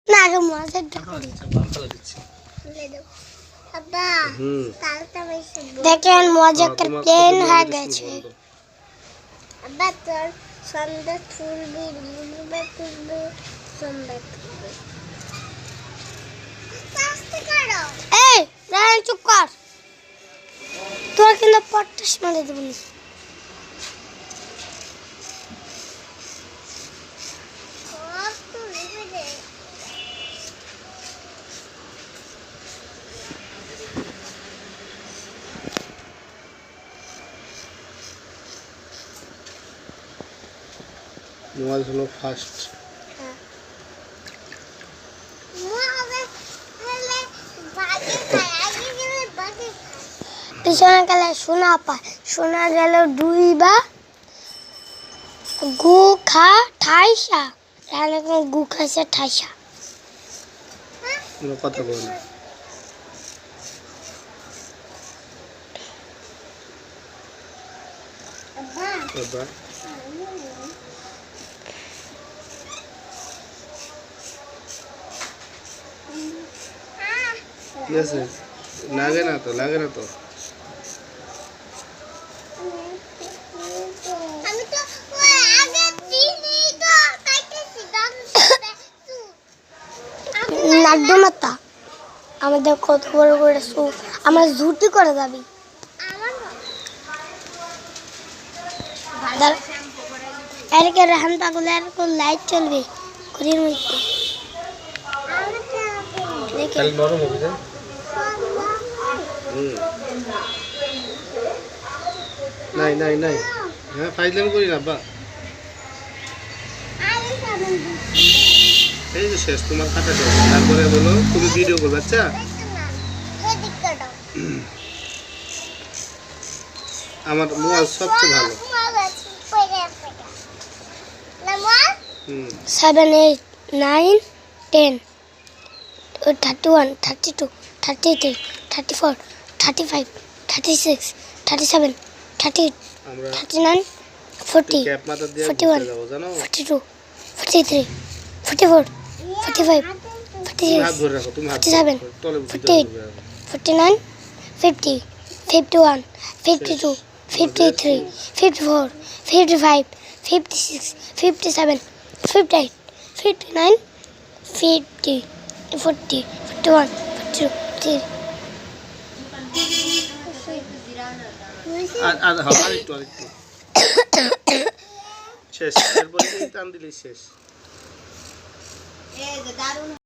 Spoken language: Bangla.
না আগে মজাটা করি দেখেন মজাটা প্লেন হয়ে গেছে আব্বা তোর সন্ধ্যা তুলবি লুলুবে তুলবি সন্ধ্যা তুলবি আস্তে করো এই রান চুপ কর তোর কিন্তু পট্টাস মারে দেব না মোবাইল হলো ফার্স্ট পিছনে গেলে শোনা পায় শোনা গেল দুইবা গু খা ঠাইসা রানে কোন গু খাইছে ঠাইসা কোনো কথা বল না বাবা কি আছে লাগে না তো আমি তো আগে চিনি তো কাইতেছি লাড্ডু মাতা আমাদের কত বড় করে আমরা ঝুটি করে যাবি এরকে রেহান পাগলে আর কোন লাইট চলবে ঘুরির মধ্যে তাহলে নরম হবে না নাই হ্যাঁ ফাইজলাম করি না বা এই যে শেষ তোমার কাটা শেষ তারপরে বলো তুমি ভিডিও করবে আচ্ছা আমার মোবাইল সবচেয়ে ভালো 7 8 9 10 31 32 33 34 35 36 37 38 39 40 ক্যাপ মাথা দিয়ে 41 যাবো জানো 42 43 44 45 তুমি হাত ধরে রাখো তুমি হাত 47 তলে 48 49 50 51 52 53 54 55 56 57 58 59 50 40 41 42 আরেকটু শেষ এরপরে টান দিলেই শেষ